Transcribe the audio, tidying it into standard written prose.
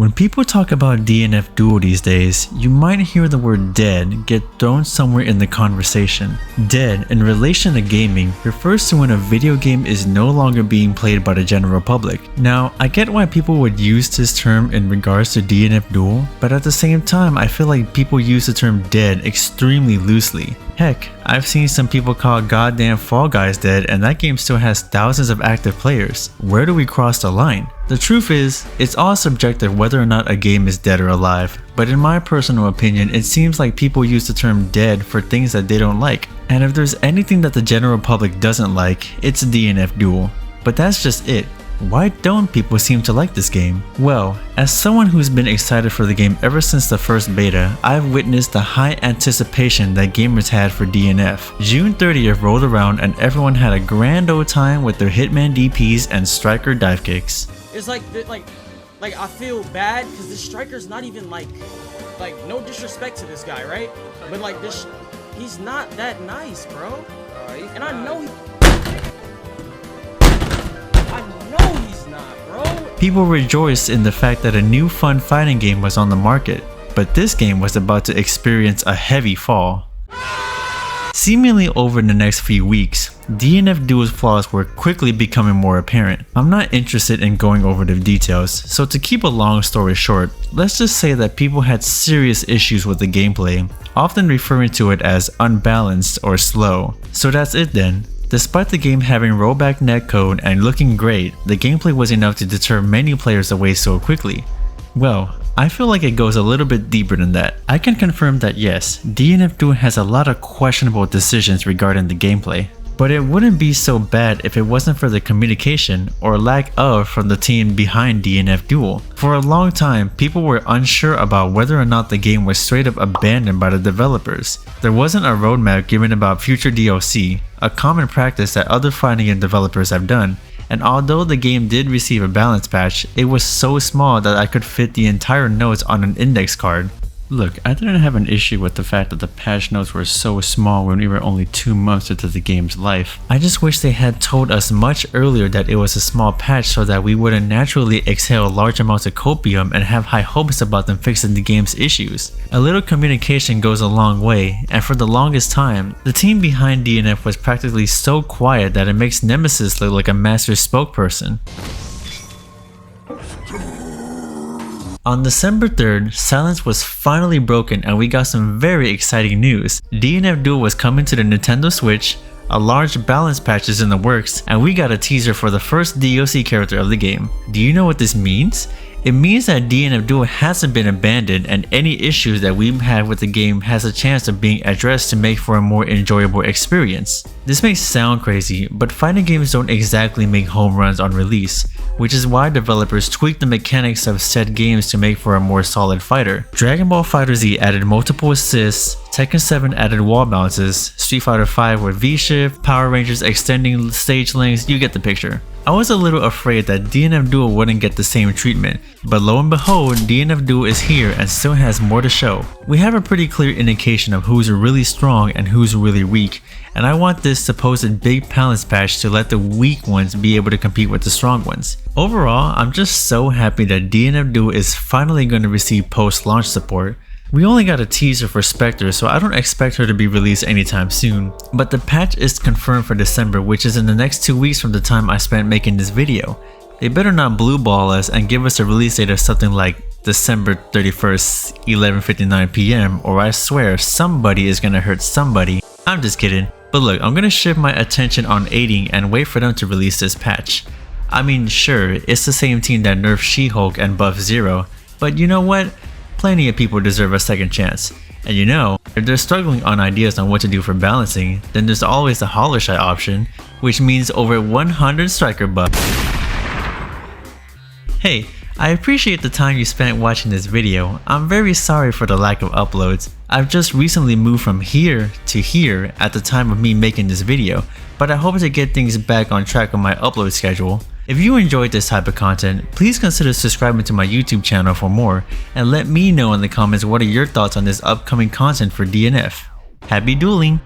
When people talk about DNF Duel these days, you might hear the word dead get thrown somewhere in the conversation. Dead, in relation to gaming, refers to when a video game is no longer being played by the general public. Now, I get why people would use this term in regards to DNF Duel, but at the same time, I feel like people use the term dead extremely loosely. Heck, I've seen some people call goddamn Fall Guys dead, and that game still has thousands of active players. Where do we cross the line? The truth is, it's all subjective whether or not a game is dead or alive, but in my personal opinion, it seems like people use the term dead for things that they don't like. And if there's anything that the general public doesn't like, it's DNF Duel. But that's just it. Why don't people seem to like this game? Well, as someone who's been excited for the game ever since the first beta, I've witnessed the high anticipation that gamers had for DNF. June 30th rolled around and everyone had a grand old time with their Hitman DPs and Striker dive kicks. It's like I feel bad because the Striker's not even like no disrespect to this guy, right? But like this, he's not that nice, bro. And I know he's not, bro. People rejoiced in the fact that a new fun fighting game was on the market, but this game was about to experience a heavy fall. Seemingly over the next few weeks, DNF Duel's flaws were quickly becoming more apparent. I'm not interested in going over the details, so to keep a long story short, let's just say that people had serious issues with the gameplay, often referring to it as unbalanced or slow. So that's it then. Despite the game having rollback netcode and looking great, the gameplay was enough to deter many players away so quickly. Well, I feel like it goes a little bit deeper than that. I can confirm that yes, DNF Duel has a lot of questionable decisions regarding the gameplay. But it wouldn't be so bad if it wasn't for the communication or lack of from the team behind DNF Duel. For a long time, people were unsure about whether or not the game was straight up abandoned by the developers. There wasn't a roadmap given about future DLC, a common practice that other fighting game developers have done. And although the game did receive a balance patch, it was so small that I could fit the entire notes on an index card. Look, I didn't have an issue with the fact that the patch notes were so small when we were only 2 months into the game's life. I just wish they had told us much earlier that it was a small patch so that we wouldn't naturally exhale large amounts of copium and have high hopes about them fixing the game's issues. A little communication goes a long way, and for the longest time, the team behind DNF was practically so quiet that it makes Nemesis look like a master spokesperson. On December 3rd, silence was finally broken and we got some very exciting news. DNF Duel was coming to the Nintendo Switch, a large balance patch is in the works, and we got a teaser for the first DLC character of the game. Do you know what this means? It means that DNF Duel hasn't been abandoned and any issues that we've had with the game has a chance of being addressed to make for a more enjoyable experience. This may sound crazy, but fighting games don't exactly make home runs on release, which is why developers tweak the mechanics of said games to make for a more solid fighter. Dragon Ball FighterZ added multiple assists, Tekken 7 added wall bounces, Street Fighter V with V-Shift, Power Rangers extending stage lengths, you get the picture. I was a little afraid that DNF Duel wouldn't get the same treatment, but lo and behold, DNF Duel is here and still has more to show. We have a pretty clear indication of who's really strong and who's really weak, and I want this supposed big balance patch to let the weak ones be able to compete with the strong ones. Overall, I'm just so happy that DNF Duel is finally going to receive post-launch support. We only got a teaser for Spectre, so I don't expect her to be released anytime soon, but the patch is confirmed for December, which is in the next 2 weeks from the time I spent making this video. They better not blue ball us and give us a release date of something like December 31st, 11:59 PM, or I swear somebody is gonna hurt somebody. I'm just kidding. But look, I'm gonna shift my attention on aiding and wait for them to release this patch. I mean, sure, it's the same team that nerfed She-Hulk and buffed Zero, but you know what? Plenty of people deserve a second chance. And you know, if they're struggling on ideas on what to do for balancing, then there's always the Hollow-Shy option, which means over 100 striker buffs. Hey, I appreciate the time you spent watching this video. I'm very sorry for the lack of uploads. I've just recently moved from here to here at the time of me making this video, but I hope to get things back on track on my upload schedule. If you enjoyed this type of content, please consider subscribing to my YouTube channel for more, and let me know in the comments what are your thoughts on this upcoming content for DNF. Happy dueling!